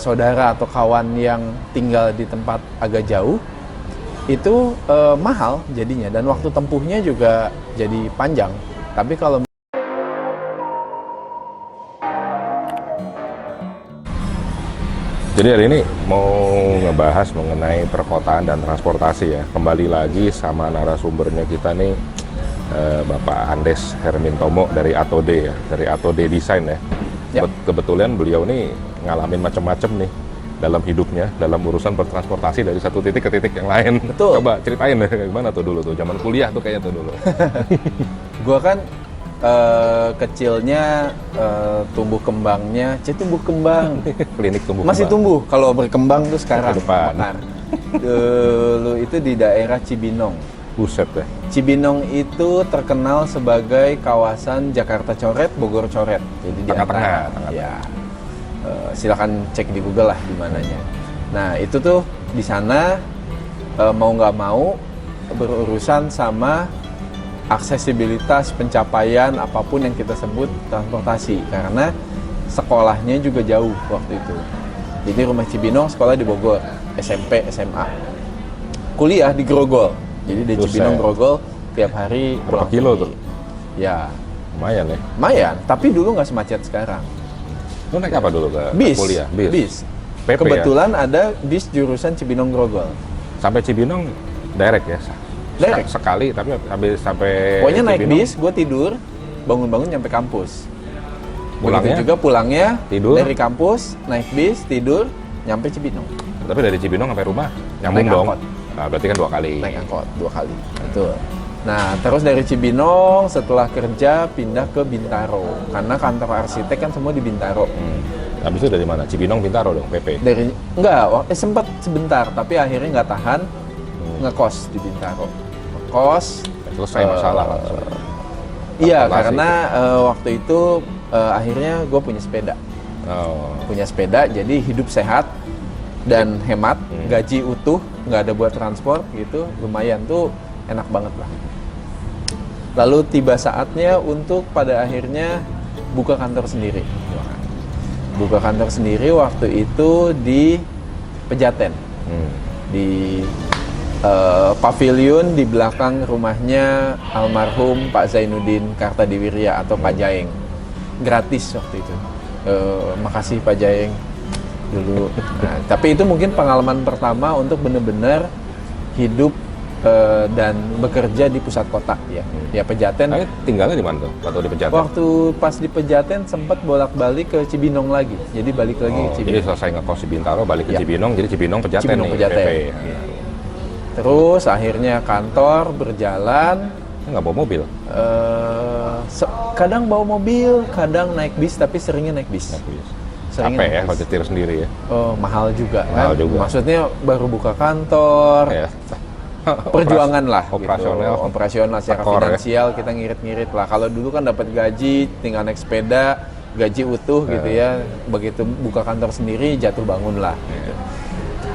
saudara atau kawan yang tinggal di tempat agak jauh, itu mahal jadinya, dan waktu tempuhnya juga jadi panjang. Tapi kalau Jadi hari ini mau ngebahas mengenai perkotaan dan transportasi ya. Kembali lagi sama narasumbernya kita nih, Bapak Andes Hermintomo dari ATOD ya, dari ATOD Design ya. Ya. Kebetulan beliau nih ngalamin macam-macam nih dalam hidupnya, dalam urusan bertransportasi dari satu titik ke titik yang lain. Betul. Coba ceritain deh, gimana tuh dulu tuh, zaman kuliah tuh kayaknya tuh dulu. gua kan kecilnya tumbuh kembangnya, tumbuh kembang. Klinik tumbuh Masih kembang. tumbuh kalau berkembang tuh sekarang. Ke depan. Mekar. Dulu itu di daerah Cibinong. Buset deh. Cibinong itu terkenal sebagai kawasan Jakarta Coret, Bogor Coret. Jadi di Tengah-tengah, antara. tengah-tengah. Ya. Silakan cek di Google lah di mananya. Nah, itu tuh di sana mau nggak mau berurusan sama aksesibilitas pencapaian apapun yang kita sebut transportasi, karena sekolahnya juga jauh waktu itu. Jadi rumah Cibinong, sekolah di Bogor, SMP, SMA. Kuliah di Grogol. Jadi di Buset. Cibinong Grogol tiap hari. Berapa pulang kilo pergi. tuh? Ya, Lumayan ya. lumayan. Tapi dulu nggak semacet sekarang. Lu naik apa dulu ke Bis. kuliah? Bis. PP Kebetulan ada bis jurusan Cibinong Grogol. Sampai Cibinong direct ya? Direct. Sekali, tapi habis sampai Pokoknya naik Cibinong, bis, gue tidur, bangun-bangun nyampe kampus. Pulangnya? Begitu juga pulangnya Tidur? dari kampus, naik bis, tidur, nyampe Cibinong. Tapi dari Cibinong sampai rumah nyambung Naik dong. angkot. Nah, berarti kan 2 kali. Naik angkot 2 kali. Betul. Nah, terus dari Cibinong setelah kerja pindah ke Bintaro. Karena kantor arsitek kan semua di Bintaro. Habis itu dari mana? Cibinong, Bintaro dong, PP. Sempat sebentar, tapi akhirnya nggak tahan, ngekos di Bintaro. Ngekos. Selesai masalah langsung. Iya, Transportasi. karena waktu itu akhirnya gue punya sepeda. Oh. Punya sepeda, jadi hidup sehat dan hemat, gaji utuh, nggak ada buat transport gitu, lumayan tuh, enak banget lah. Lalu tiba saatnya untuk pada akhirnya buka kantor sendiri. Buka kantor sendiri waktu itu di Pejaten, di pavilion di belakang rumahnya almarhum Pak Zainuddin Kartadiwirya atau Pak Jaeng. Gratis waktu itu. Makasih Pak Jaeng dulu. Nah, tapi itu mungkin pengalaman pertama untuk benar-benar hidup dan bekerja di pusat kota ya. Ya Pejaten. Tapi tinggalnya di mana tuh? Atau di Pejaten? Waktu pas di Pejaten sempat bolak-balik ke Cibinong lagi. Jadi balik lagi ke Jadi Cibinong. selesai ngekos di Bintaro, balik ke Ya. Cibinong, jadi Cibinong Pejaten Cibinong nih, Pejaten. PP. Iya. Terus akhirnya kantor berjalan. Nggak bawa mobil? Kadang bawa mobil, kadang naik bis, tapi seringnya naik bis. Seringnya Capek naik ya bis. kalau nyetir sendiri ya? Mahal juga Mahal kan. juga. Maksudnya baru buka kantor, Ya. perjuangan lah Operasional. gitu. Operasional secara Tekor, ya. finansial kita ngirit-ngirit lah. Kalau dulu kan dapat gaji, tinggal naik sepeda, gaji utuh gitu ya. Begitu buka kantor sendiri jatuh bangun lah. Gitu.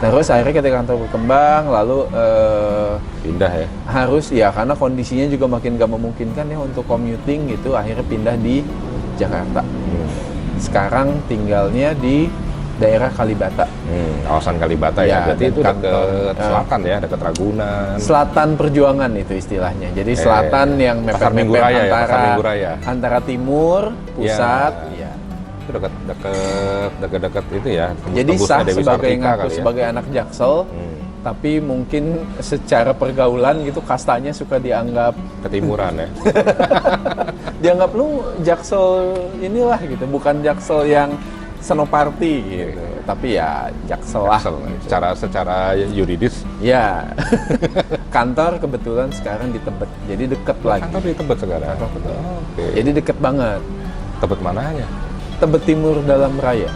Terus akhirnya ketika kantor berkembang, lalu Pindah ya? harus ya karena kondisinya juga makin gak memungkinkan ya untuk commuting gitu, akhirnya pindah di Jakarta. Sekarang tinggalnya di daerah Kalibata. Kawasan Kalibata ya, Ya, berarti dan itu kantor, dekat selatan ya, dekat Ragunan. Selatan Perjuangan itu istilahnya. Jadi selatan yang Pasar Minggu mepet-mepet Raya ya, Pasar antara Minggu Raya. antara timur, pusat, Ya. ya. Itu dekat itu ya. Jadi tembusnya sah Dewi sebagai Sartika ngaku kali ya. sebagai anak Jaksel, tapi mungkin secara pergaulan gitu kastanya suka dianggap Ketimuran ya. dianggap lu Jaksel inilah gitu, bukan Jaksel yang Senoparty gitu. Tapi ya Jaksel lah. Jaksel. Gitu. Secara yuridis. Ya. Kantor kebetulan sekarang di Tebet. Jadi deket lagi. Kantor di Tebet sekarang. Kantor Tebet. Oke. Jadi deket banget. Tebet mananya? Tebet Timur Dalam Raya.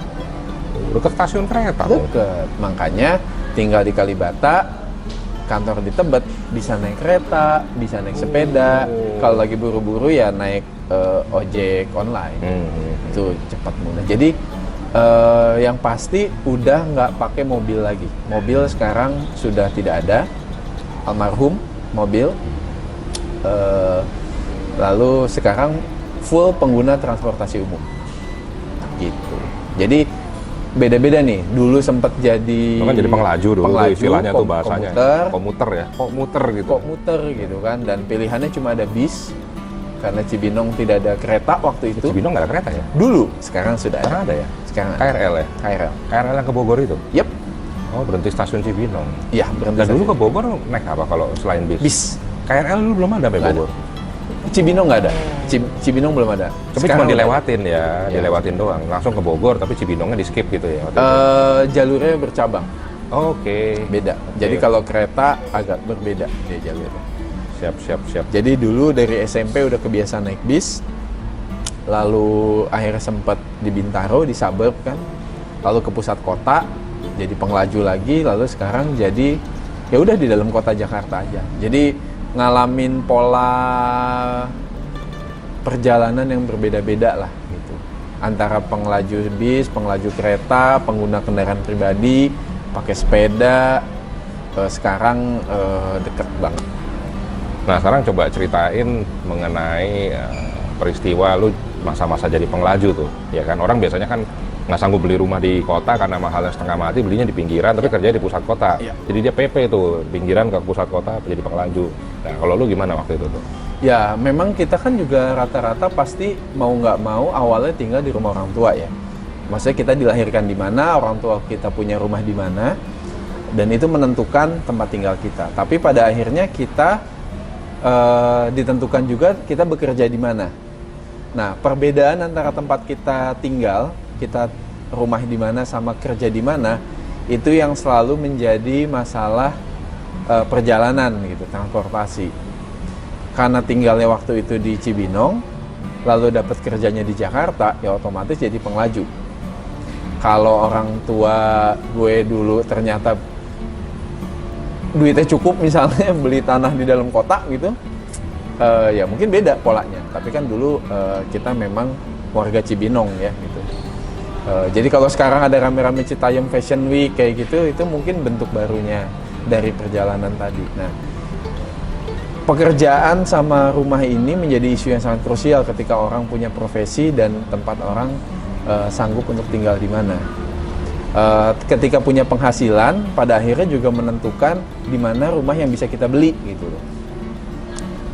Dekat stasiun kereta. dong. Deket. Makanya tinggal di Kalibata, kantor di Tebet, bisa naik kereta, bisa naik sepeda. Kalau lagi buru-buru ya naik ojek online. Itu cepat mudah. Jadi yang pasti udah nggak pakai mobil lagi. Mobil sekarang sudah tidak ada. Almarhum mobil. Lalu sekarang full pengguna transportasi umum. Gitu. Jadi beda-beda nih. Dulu sempat jadi Lo kan jadi pengelaju dulu, istilahnya tuh bahasanya. komuter Ya, komuter gitu. komuter gitu kan, dan pilihannya cuma ada bis karena Cibinong tidak ada kereta waktu itu. Cibinong nggak ada kereta ya? Dulu, sekarang sudah Sekarang ada ya? Sekarang ada. KRL ya? KRL. KRL yang ke Bogor itu? Yep. Oh, berhenti stasiun Cibinong. Iya, berhenti. Dan dulu stasiun. ke Bogor naik apa kalau selain bis? Bis. KRL dulu belum ada sampai Nggak ada. Bogor. Cibinong nggak ada. Cibinong belum ada. Tapi Sekarang cuma udah. dilewatin ya, Iya. dilewatin doang. Langsung ke Bogor, tapi Cibinongnya di skip gitu ya? waktu itu? Jalurnya bercabang, Oke. beda. Jadi kalau kereta agak berbeda dia jalurnya. Siap. Jadi dulu dari SMP udah kebiasaan naik bis, lalu akhirnya sempat di Bintaro, di suburb kan, lalu ke pusat kota, jadi pengelaju lagi, lalu sekarang jadi ya udah di dalam kota Jakarta aja. Jadi ngalamin pola perjalanan yang berbeda-beda lah gitu. Antara pengelaju bis, pengelaju kereta, pengguna kendaraan pribadi, pakai sepeda, sekarang deket banget. Nah, sekarang coba ceritain mengenai peristiwa lu masa-masa jadi pengelaju tuh. Ya kan, orang biasanya kan nggak sanggup beli rumah di kota karena mahalnya setengah mati, belinya di pinggiran, tapi kerja di pusat kota. Iya. Jadi dia PP tuh, pinggiran ke pusat kota jadi pengelaju. Nah, kalau lu gimana waktu itu tuh? Ya, memang kita kan juga rata-rata pasti mau nggak mau awalnya tinggal di rumah orang tua ya. Maksudnya kita dilahirkan di mana, orang tua kita punya rumah di mana, dan itu menentukan tempat tinggal kita. Tapi pada akhirnya kita ditentukan juga kita bekerja di mana. Nah, perbedaan antara tempat kita tinggal, kita rumah di mana sama kerja di mana, itu yang selalu menjadi masalah perjalanan gitu, transportasi. Karena tinggalnya waktu itu di Cibinong, lalu dapat kerjanya di Jakarta, ya otomatis jadi pengelaju. Kalau orang tua gue dulu ternyata duitnya cukup misalnya beli tanah di dalam kota gitu, ya mungkin beda polanya. Tapi kan dulu kita memang warga Cibinong ya gitu. Jadi kalau sekarang ada rame-rame Citayam Fashion Week kayak gitu, itu mungkin bentuk barunya dari perjalanan tadi. Nah, pekerjaan sama rumah ini menjadi isu yang sangat krusial ketika orang punya profesi dan tempat orang sanggup untuk tinggal di mana. Ketika punya penghasilan, pada akhirnya juga menentukan di mana rumah yang bisa kita beli gitu loh.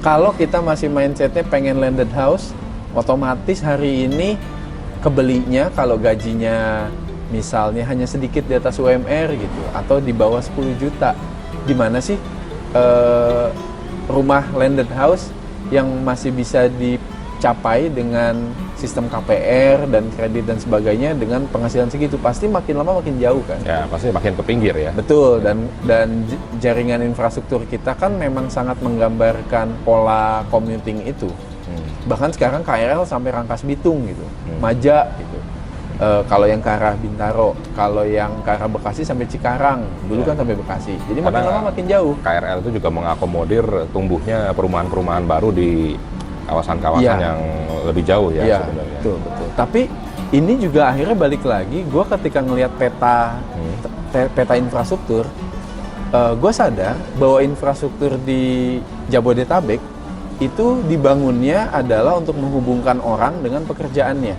Kalau kita masih mindsetnya pengen landed house, otomatis hari ini kebelinya kalau gajinya misalnya hanya sedikit di atas UMR gitu, atau di bawah 10 juta. Di mana sih rumah landed house yang masih bisa dicapai dengan sistem KPR dan kredit dan sebagainya dengan penghasilan segitu? Pasti makin lama makin jauh kan? Ya, pasti makin ke pinggir ya. Betul, dan jaringan infrastruktur kita kan memang sangat menggambarkan pola commuting itu. Bahkan sekarang KRL sampai Rangkas Bitung gitu, Maja gitu. Kalau yang ke arah Bintaro, kalau yang ke arah Bekasi sampai Cikarang, dulu kan sampai Bekasi. Jadi makin lama makin jauh. KRL itu juga mengakomodir tumbuhnya perumahan-perumahan baru di kawasan-kawasan yang lebih jauh ya sebenarnya. Betul. Tapi ini juga akhirnya balik lagi, gue ketika ngelihat peta infrastruktur, gue sadar bahwa infrastruktur di Jabodetabek itu dibangunnya adalah untuk menghubungkan orang dengan pekerjaannya.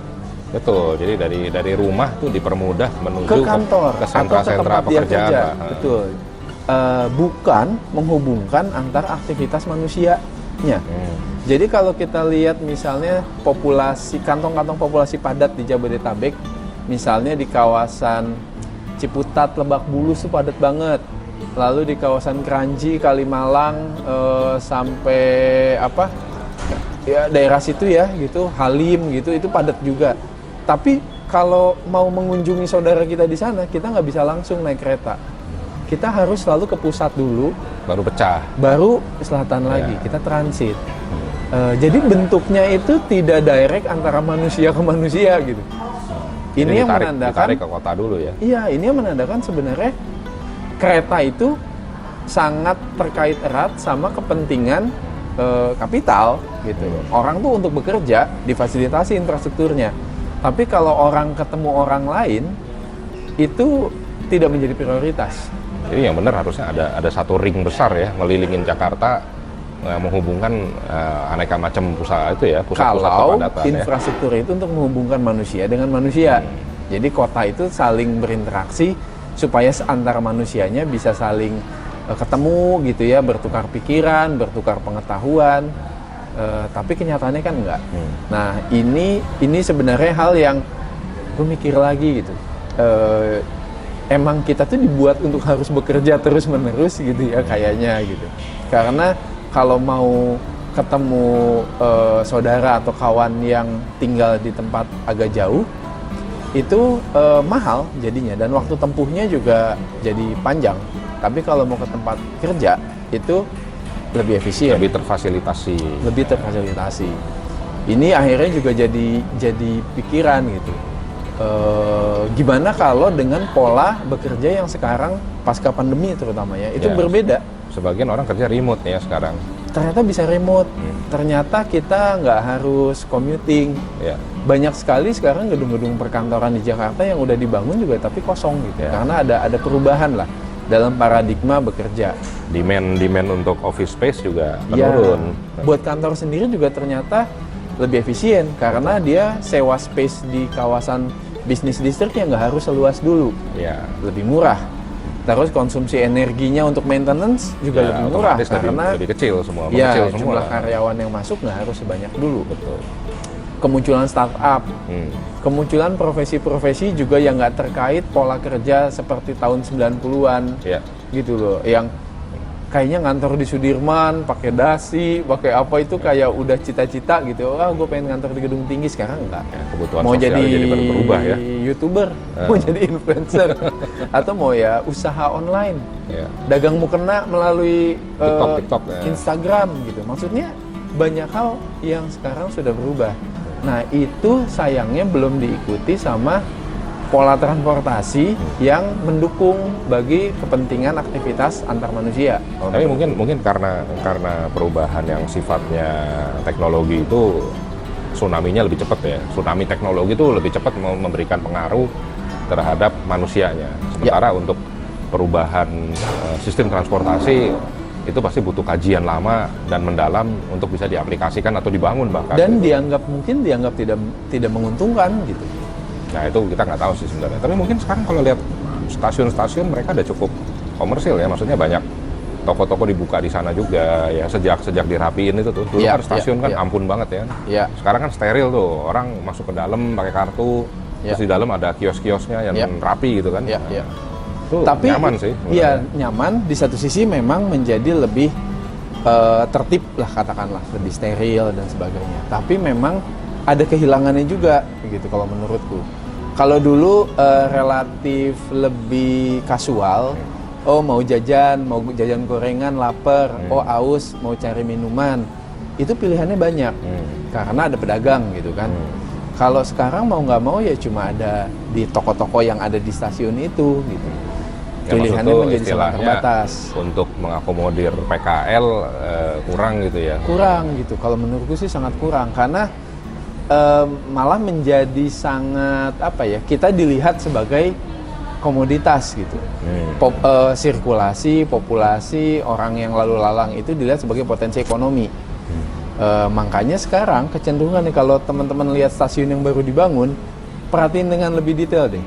Betul, jadi dari rumah tuh dipermudah menuju ke kantor ke atau ke sentra-sentra tempat dia pekerjaan kerja. lah. Betul. Bukan menghubungkan antar aktivitas manusianya. Jadi kalau kita lihat misalnya populasi, kantong-kantong populasi padat di Jabodetabek, misalnya di kawasan Ciputat, Lebak Bulus itu padat banget. Lalu di kawasan Kranji, Kalimalang, sampai ya daerah situ ya gitu, Halim gitu, itu padat juga. Tapi kalau mau mengunjungi saudara kita di sana, kita nggak bisa langsung naik kereta. Kita harus selalu ke pusat dulu, Baru pecah. baru ke selatan lagi, kita transit. Jadi bentuknya itu tidak direct antara manusia ke manusia gitu. Ini Jadi yang ditarik ke kota dulu ya. Iya, ini yang menandakan sebenarnya kereta itu sangat terkait erat sama kepentingan kapital gitu. Orang tuh untuk bekerja difasilitasi infrastrukturnya. Tapi kalau orang ketemu orang lain itu tidak menjadi prioritas. Jadi yang benar harusnya ada satu ring besar ya ngelilingin Jakarta, menghubungkan aneka macam pusat itu ya, pusat-pusat Kalau kepadatan infrastruktur itu untuk menghubungkan manusia dengan manusia. Jadi kota itu saling berinteraksi supaya antara manusianya bisa saling ketemu gitu ya, bertukar pikiran, bertukar pengetahuan. Tapi kenyataannya kan enggak. Nah ini sebenarnya hal yang gue mikir lagi gitu. Emang kita tuh dibuat untuk harus bekerja terus menerus gitu ya kayaknya gitu. Karena kalau mau ketemu saudara atau kawan yang tinggal di tempat agak jauh itu mahal jadinya, dan waktu tempuhnya juga jadi panjang. Tapi kalau mau ke tempat kerja itu lebih efisien, lebih terfasilitasi. Ini akhirnya juga jadi pikiran gitu. Gimana kalau dengan pola bekerja yang sekarang pasca pandemi terutama ya itu berbeda. Sebagian orang kerja remote ya sekarang. Ternyata bisa remote. Ternyata kita nggak harus commuting. Ya. Banyak sekali sekarang gedung-gedung perkantoran di Jakarta yang udah dibangun juga tapi kosong gitu. Karena ada perubahan lah dalam paradigma bekerja. Demand untuk office space juga menurun. Buat kantor sendiri juga ternyata lebih efisien karena dia sewa space di kawasan bisnis district yang nggak harus seluas dulu. Lebih murah. Terus konsumsi energinya untuk maintenance juga lebih murah karena lebih kecil semua. Jumlah karyawan yang masuk nggak harus sebanyak dulu. Betul. Kemunculan startup, kemunculan profesi-profesi juga yang nggak terkait pola kerja seperti tahun 90-an, gitu loh. Yang kayaknya ngantor di Sudirman, pakai dasi, pakai apa itu kayak udah cita-cita gitu. Gue pengen ngantor di gedung tinggi, sekarang enggak. Kebutuhan mau sosial jadi berubah ya. YouTuber, mau jadi influencer, atau mau ya usaha online, dagang mukena melalui TikTok, Instagram gitu. Maksudnya banyak hal yang sekarang sudah berubah. Nah itu sayangnya belum diikuti sama pola transportasi yang mendukung bagi kepentingan aktivitas antar manusia. Tapi mungkin karena perubahan yang sifatnya teknologi itu tsunami-nya lebih cepat ya. Tsunami teknologi itu lebih cepat memberikan pengaruh terhadap manusianya. Sementara untuk perubahan sistem transportasi itu pasti butuh kajian lama dan mendalam untuk bisa diaplikasikan atau dibangun bahkan. Dan dianggap tidak menguntungkan gitu. Nah itu kita nggak tahu sih sebenarnya. Tapi mungkin sekarang kalau lihat stasiun-stasiun mereka udah cukup komersil ya. Maksudnya banyak toko-toko dibuka di sana juga ya. Sejak dirapiin itu tuh. Dulu kan stasiun kan ampun banget ya. Sekarang kan steril tuh. Orang masuk ke dalam pakai kartu. Terus di dalam ada kios-kiosnya yang rapi gitu kan. Tapi nyaman sih. Iya nyaman. Di satu sisi memang menjadi lebih tertib lah katakanlah. Lebih steril dan sebagainya. Tapi memang ada kehilangannya juga gitu kalau menurutku. Kalau dulu relatif lebih kasual, mau jajan gorengan, lapar, aus, mau cari minuman, itu pilihannya banyak karena ada pedagang gitu kan. Kalau sekarang mau nggak mau ya cuma ada di toko-toko yang ada di stasiun itu gitu. Ya, pilihannya menjadi sangat terbatas. Untuk mengakomodir PKL kurang gitu ya. Kurang gitu. Kalau menurutku sih sangat kurang karena malah menjadi sangat kita dilihat sebagai komoditas gitu. Sirkulasi populasi orang yang lalu lalang itu dilihat sebagai potensi ekonomi. Makanya sekarang kecenderungan nih kalau teman-teman lihat stasiun yang baru dibangun, perhatiin dengan lebih detail deh.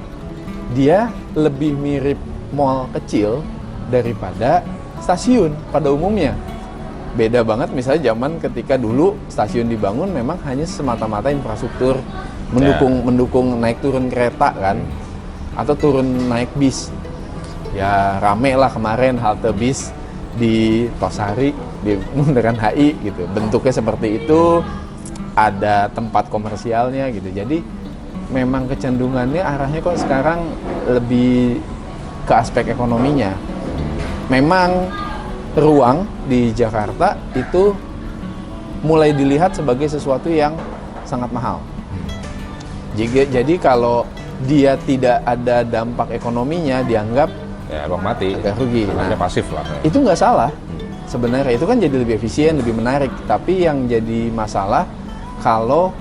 Dia lebih mirip mall kecil daripada stasiun pada umumnya. Beda banget misalnya zaman ketika dulu stasiun dibangun memang hanya semata-mata infrastruktur mendukung naik turun kereta kan, atau turun naik bis. Ya rame lah kemarin halte bis di Tosari di bundaran HI gitu, bentuknya seperti itu, ada tempat komersialnya gitu. Jadi memang kecenderungannya arahnya kok sekarang lebih ke aspek ekonominya. Memang ruang di Jakarta itu mulai dilihat sebagai sesuatu yang sangat mahal. Jadi kalau dia tidak ada dampak ekonominya dianggap abang mati, agak rugi. Nah, pasif lah. Itu nggak salah sebenarnya, itu kan jadi lebih efisien, lebih menarik. Tapi yang jadi masalah kalau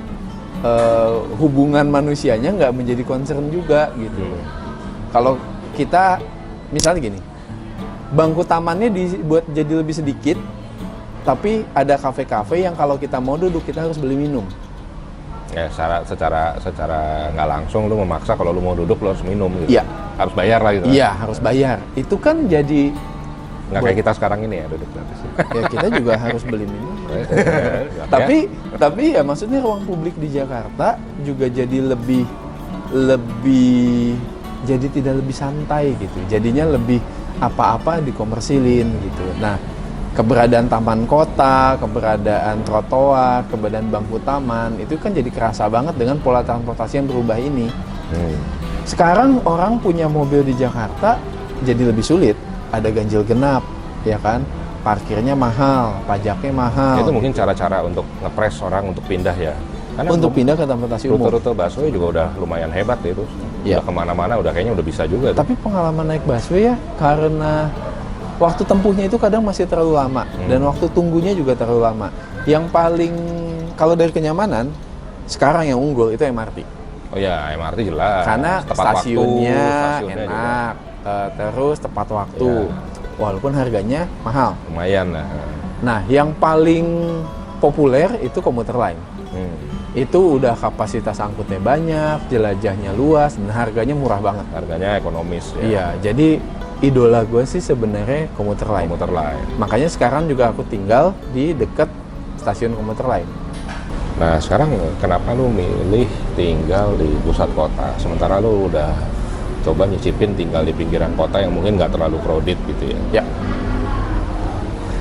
hubungan manusianya nggak menjadi concern juga gitu. Kalau kita misalnya gini, bangku tamannya dibuat jadi lebih sedikit, tapi ada kafe-kafe yang kalau kita mau duduk kita harus beli minum. Ya, secara nggak langsung lu memaksa kalau lu mau duduk lu harus minum gitu. Iya. Harus bayar lah gitu. Iya, harus bayar. Itu kan jadi Nggak kayak kita sekarang ini ya duduk gratis. ya kita juga harus beli minum. Tapi ya maksudnya ruang publik di Jakarta juga jadi lebih jadi tidak lebih santai gitu. Jadinya lebih apa-apa dikomersilin gitu. Nah, keberadaan taman kota, keberadaan trotoar, keberadaan bangku taman, itu kan jadi kerasa banget dengan pola transportasi yang berubah ini. Sekarang orang punya mobil di Jakarta jadi lebih sulit. Ada ganjil genap, ya kan? Parkirnya mahal, pajaknya mahal. Itu mungkin cara-cara untuk ngepres orang untuk pindah ya. Karena untuk pindah ke transportasi umum. Rute-rute busway juga udah lumayan hebat ya itu. Ya. Udah kemana-mana, udah kayaknya udah bisa juga. Tapi pengalaman naik busway ya, karena waktu tempuhnya itu kadang masih terlalu lama dan waktu tunggunya juga terlalu lama. Yang paling kalau dari kenyamanan sekarang yang unggul itu MRT. Oh ya, MRT jelas. Karena tepat stasiunnya waktu, enak, terus tepat waktu, walaupun harganya mahal. Lumayan lah. Nah, yang paling populer itu komuter lain. Itu udah kapasitas angkutnya banyak, jelajahnya luas, dan harganya murah banget. Harganya ekonomis. Ya. Iya, jadi idola gue sih sebenarnya komuter lain. Komuter lain. Makanya sekarang juga aku tinggal di dekat stasiun komuter lain. Nah, sekarang kenapa lu milih tinggal di pusat kota? Sementara lu udah coba nyicipin tinggal di pinggiran kota yang mungkin nggak terlalu crowded gitu ya. Ya.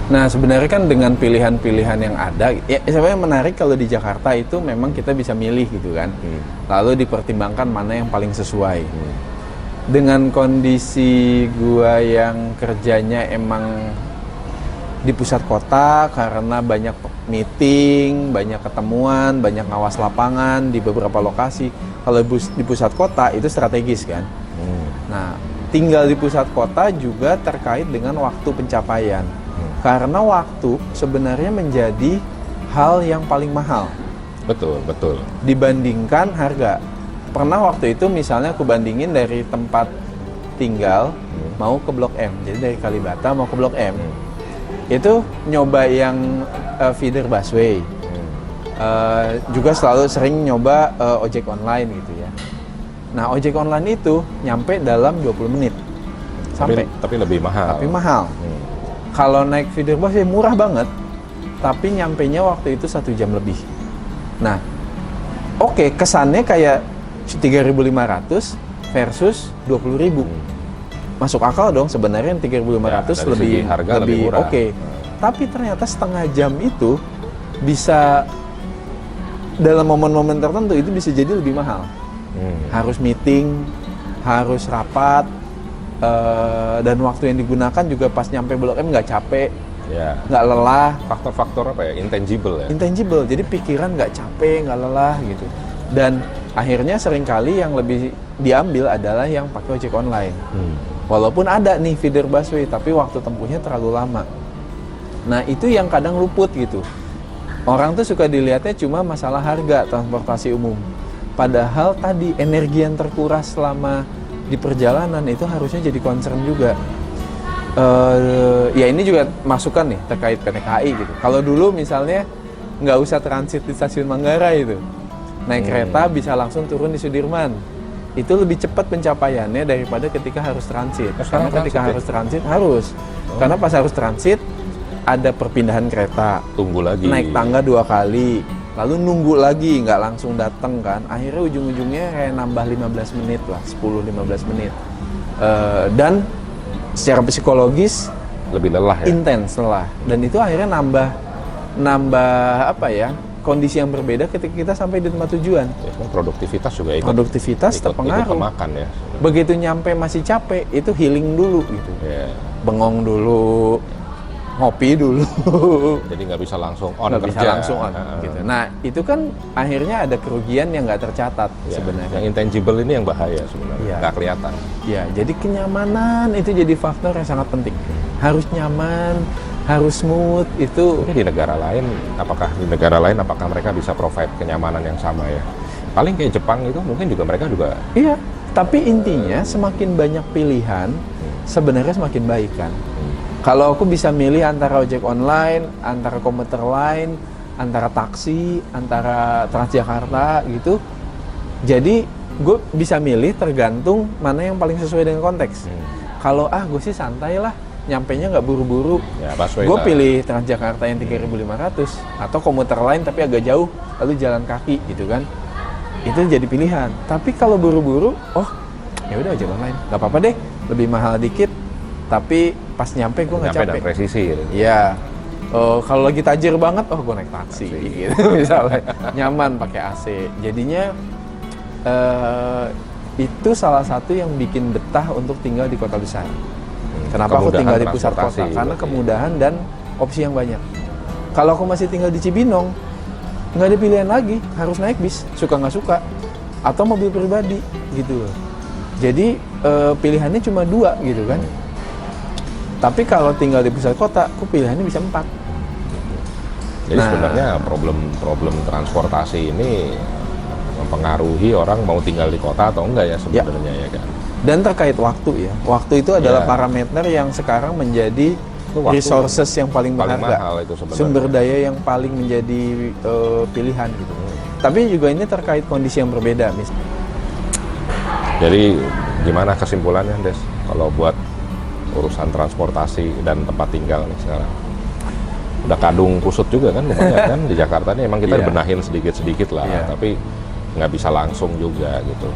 Nah, sebenarnya kan dengan pilihan-pilihan yang ada, ya sebenarnya menarik kalau di Jakarta itu memang kita bisa milih gitu kan. Lalu dipertimbangkan mana yang paling sesuai. Dengan kondisi gua yang kerjanya emang di pusat kota karena banyak meeting, banyak ketemuan, banyak ngawas lapangan di beberapa lokasi. Kalau di pusat kota itu strategis kan. Nah, tinggal di pusat kota juga terkait dengan waktu pencapaian. Karena waktu sebenarnya menjadi hal yang paling mahal. Betul. Dibandingkan harga. Pernah waktu itu misalnya aku bandingin dari tempat tinggal mau ke Blok M. Jadi dari Kalibata mau ke Blok M. Itu nyoba yang feeder busway. Juga selalu sering nyoba ojek online gitu ya. Nah, ojek online itu nyampe dalam 20 menit. Tapi lebih mahal. Tapi mahal. Kalau naik feeder bus ya murah banget, tapi nyampenya waktu itu 1 jam lebih. Nah, oke, kesannya kayak 3.500 versus 20.000. Masuk akal dong sebenarnya 3.500 ya, lebih murah. Oke. Tapi ternyata setengah jam itu bisa dalam momen-momen tertentu itu bisa jadi lebih mahal. Harus meeting, harus rapat. Dan waktu yang digunakan juga pas nyampe Blok M nggak capek, nggak lelah. Faktor-faktor apa ya? Intangible ya? Intangible, jadi pikiran nggak capek, nggak lelah gitu. Dan akhirnya seringkali yang lebih diambil adalah yang pakai ojek online. Walaupun ada nih feeder busway, tapi waktu tempuhnya terlalu lama. Nah, itu yang kadang luput gitu. Orang tuh suka dilihatnya cuma masalah harga transportasi umum. Padahal tadi energi yang terkuras selama di perjalanan itu harusnya jadi concern juga. Ya ini juga masukan nih terkait PT KAI gitu. Kalau dulu misalnya nggak usah transit di stasiun Manggarai itu, naik kereta bisa langsung turun di Sudirman. Itu lebih cepat pencapaiannya daripada ketika harus transit. Karena ketika harus transit harus. Karena pas harus transit ada perpindahan kereta. Tunggu lagi. Naik tangga 2 kali. Lalu nunggu lagi, nggak langsung datang kan. Akhirnya ujung-ujungnya kayak nambah 15 menit lah, 10-15 menit. Dan secara psikologis lebih lelah ya? Intens lelah. Dan itu akhirnya nambah apa ya, kondisi yang berbeda ketika kita sampai di tempat tujuan. Ya, produktivitas juga ikut. Produktivitas terpengaruh. Ikut kemakan ya. Begitu nyampe masih capek, itu healing dulu gitu. Bengong dulu, ngopi dulu. Jadi nggak bisa langsung on nggak kerja. bisa langsung on gitu. Nah, itu kan akhirnya ada kerugian yang nggak tercatat sebenarnya. Yang intangible ini yang bahaya sebenarnya, nggak kelihatan. Ya, jadi kenyamanan itu jadi faktor yang sangat penting. Harus nyaman, harus smooth itu. Mungkin di negara lain apakah mereka bisa provide kenyamanan yang sama ya? Paling kayak Jepang itu mungkin juga mereka juga. Iya, tapi intinya semakin banyak pilihan sebenarnya semakin baik kan. Kalau aku bisa milih antara ojek online, antara komuter lain, antara taksi, antara Transjakarta gitu. Jadi gue bisa milih tergantung mana yang paling sesuai dengan konteks. Kalau gue sih santai lah, nyampenya nggak buru-buru. Ya, busway Gue lah. pilih Transjakarta yang 3.500 atau komuter lain tapi agak jauh, lalu jalan kaki gitu kan. Itu jadi pilihan. Tapi kalau buru-buru, ya udah jalan lain. Gak apa-apa deh, lebih mahal dikit. Tapi pas nyampe gue nggak Nyampe capek. dan presisi gitu. Iya. Kalau lagi tajir banget, gue naik taksi gitu misalnya. Nyaman pakai AC. Jadinya itu salah satu yang bikin betah untuk tinggal di kota besar. Kenapa aku Kemudahan tinggal di pusat transportasi, kota? Karena berarti. kemudahan dan opsi yang banyak. Kalau aku masih tinggal di Cibinong, nggak ada pilihan lagi, harus naik bis, suka nggak suka, atau mobil pribadi gitu loh. Jadi pilihannya cuma 2 gitu kan. Tapi kalau tinggal di pusat kota, aku pilihannya bisa 4. Jadi Nah. sebenarnya problem transportasi ini mempengaruhi orang mau tinggal di kota atau enggak ya sebenarnya ya kan. Dan terkait waktu ya, waktu itu adalah Ya. parameter yang sekarang menjadi Itu waktu resources yang paling berharga, mahal itu sebenarnya. sumber daya yang paling menjadi pilihan gitu. Tapi juga ini terkait kondisi yang berbeda, Jadi gimana kesimpulannya Des? Kalau buat urusan transportasi dan tempat tinggal nih sekarang. Udah kadung kusut juga kan lumayan kan di Jakarta ini emang kita Iya. benahin sedikit-sedikit lah, Iya. tapi nggak bisa langsung juga gitu.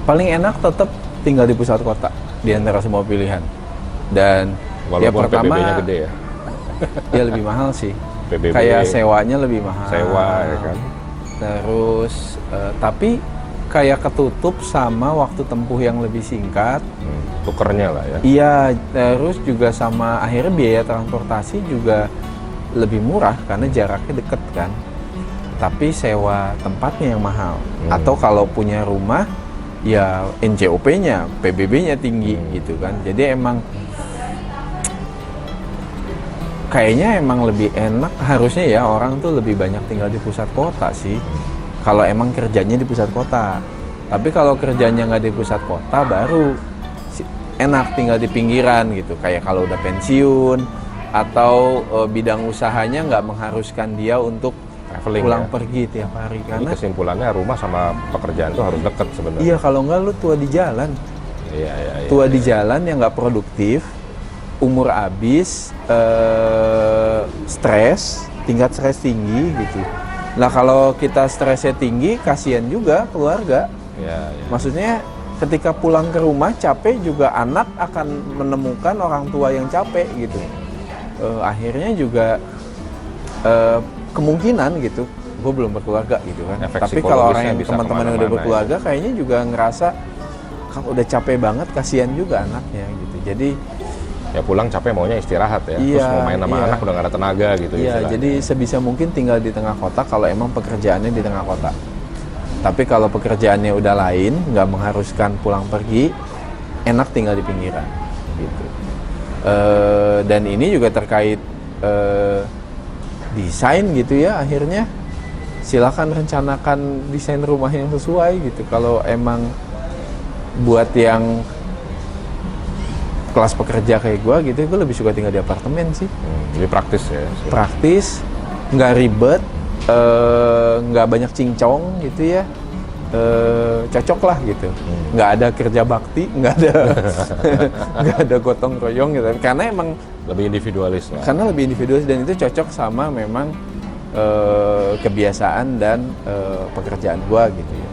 Paling enak tetap tinggal di pusat kota di antara semua pilihan. Dan ya Walaupun pertama PBB-nya gede ya. ya lebih mahal sih. PBB Kayak sewanya lebih mahal. sewa ya kan. Terus tapi kayak ketutup sama waktu tempuh yang lebih singkat. Tukernya lah ya. Iya, terus juga sama akhirnya biaya transportasi juga lebih murah karena jaraknya deket kan. Tapi sewa tempatnya yang mahal. Atau kalau punya rumah, ya NCOP-nya, PBB-nya tinggi gitu kan. Jadi emang kayaknya emang lebih enak harusnya ya orang tuh lebih banyak tinggal di pusat kota sih. Kalau emang kerjanya di pusat kota. Tapi kalau kerjanya nggak di pusat kota baru enak tinggal di pinggiran gitu. Kayak kalau udah pensiun atau bidang usahanya nggak mengharuskan dia untuk Traveling pulang ya. pergi tiap hari. Jadi Karena kesimpulannya rumah sama pekerjaan itu harus dekat sebenarnya. iya kalau nggak lu tua di jalan. Iya. Tua di jalan yang nggak produktif, umur habis, stres, tingkat stres tinggi gitu. Nah kalau kita stresnya tinggi, kasihan juga keluarga. Iya. Maksudnya ketika pulang ke rumah capek juga anak akan menemukan orang tua yang capek gitu. Akhirnya juga kemungkinan gitu, gue belum berkeluarga gitu kan. Efek Tapi kalau orang psikologisnya yang bisa teman-teman yang udah kemana-mana berkeluarga kayaknya juga ngerasa kalau udah capek banget kasihan juga anaknya gitu. Jadi Ya pulang capek maunya istirahat ya. Terus Iya, mau main sama iya. anak udah gak ada tenaga gitu. iya, istilahnya. jadi sebisa mungkin tinggal di tengah kota kalau emang pekerjaannya di tengah kota. Tapi kalau pekerjaannya udah lain, nggak mengharuskan pulang pergi, enak tinggal di pinggiran gitu. Dan ini juga terkait desain gitu ya, akhirnya silakan rencanakan desain rumah yang sesuai gitu. Kalau emang buat yang kelas pekerja kayak gue gitu, gue lebih suka tinggal di apartemen sih. Lebih praktis ya. Praktis, nggak ribet, nggak banyak cincong gitu ya. Cocok lah gitu, nggak ada kerja bakti, nggak ada nggak ada gotong royong gitu, karena emang Lebih individualis lah. karena lebih individualis dan itu cocok sama memang kebiasaan dan pekerjaan gua gitu ya.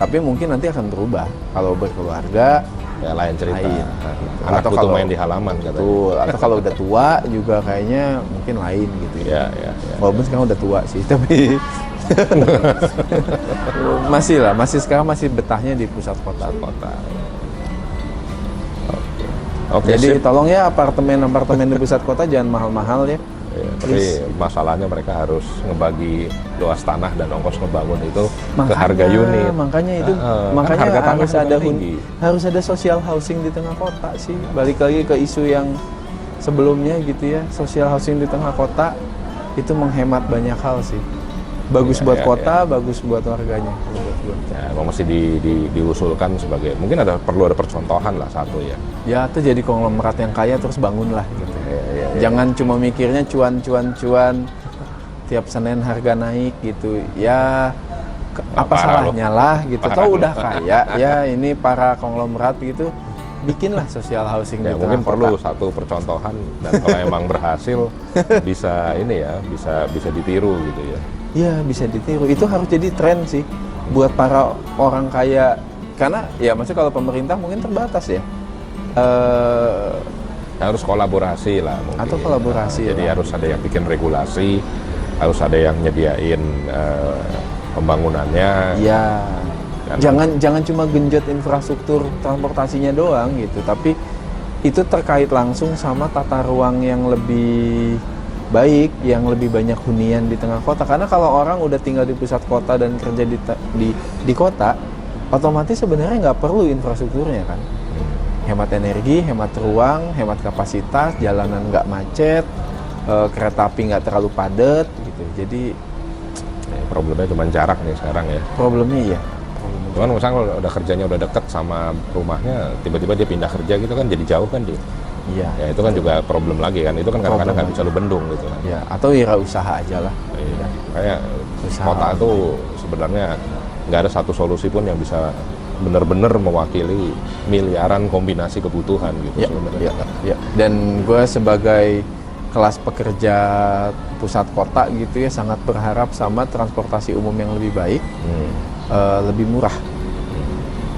Tapi mungkin nanti akan berubah kalau berkeluarga, Ya lain cerita. lain. Anak Atau butuh kalau- main di halaman katanya. betul. Atau kalau udah tua juga kayaknya mungkin lain gitu ya. Ya. Walaupun sekarang udah tua sih, tapi masih sekarang masih betahnya di pusat kota. Kota. Oke. Jadi sip. tolong ya apartemen di pusat kota jangan mahal-mahal ya. Ya, tapi masalahnya mereka harus ngebagi luas tanah dan ongkos ngebangun itu ke harga unit. Makanya itu kan makanya harga tanah harus juga ada tinggi. harus ada social housing di tengah kota sih. Balik lagi ke isu yang sebelumnya gitu ya, social housing di tengah kota itu menghemat banyak hal sih. Bagus Iya, buat iya, kota, bagus buat warganya. Kalau buat gua. Ya, emang mesti diusulkan sebagai mungkin perlu ada percontohan lah satu ya. Ya itu jadi konglomerat yang kaya terus bangunlah gitu. Ya. Jangan cuma mikirnya cuan. tiap Senin harga naik gitu. Ya apa parah salahnya lah gitu. Tahu udah kaya ya ini para konglomerat gitu bikinlah social housing Ya di mungkin tengah perlu kota. satu percontohan dan kalau emang berhasil bisa ini ya, bisa ditiru gitu ya. Iya bisa ditiru. Itu harus jadi tren sih buat para orang kaya. Karena ya maksudnya kalau pemerintah mungkin terbatas ya. Harus kolaborasi lah mungkin. Atau kolaborasi Jadi lah. harus ada yang bikin regulasi, harus ada yang nyediain pembangunannya. Ya, Dan- jangan cuma genjot infrastruktur transportasinya doang gitu, tapi itu terkait langsung sama tata ruang yang lebih baik, yang lebih banyak hunian di tengah kota. Karena kalau orang udah tinggal di pusat kota dan kerja di kota, otomatis sebenarnya nggak perlu infrastrukturnya kan. Hemat energi, hemat ruang, hemat kapasitas, jalanan nggak macet, kereta api nggak terlalu padat gitu. Jadi Problemnya cuma jarak nih sekarang ya. problemnya iya. Cuman misalnya kalau udah kerjanya udah deket sama rumahnya, tiba-tiba dia pindah kerja gitu kan jadi jauh kan dia. Iya. Ya itu kan juga problem lagi kan. Itu kan kadang-kadang nggak bisa lu bendung gitu kan. Ya, atau wira usaha aja lah. Iya. Kayak Usaha. kota itu sebenarnya nggak ada satu solusi pun yang bisa benar-benar mewakili miliaran kombinasi kebutuhan gitu Ya, sebenarnya. ya. Dan gue sebagai kelas pekerja pusat kota gitu ya sangat berharap sama transportasi umum yang lebih baik, lebih murah.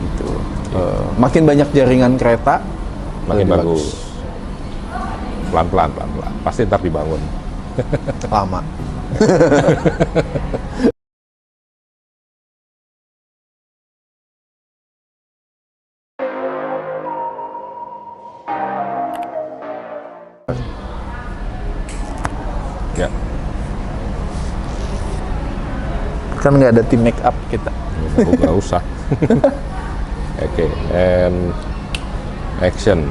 Gitu. Makin banyak jaringan kereta, Makin lebih bagus. Pelan-pelan, pelan-pelan. Pasti ntar dibangun. lama. Ya. Kan nggak ada tim make up kita. Nggak usah. Oke, and action.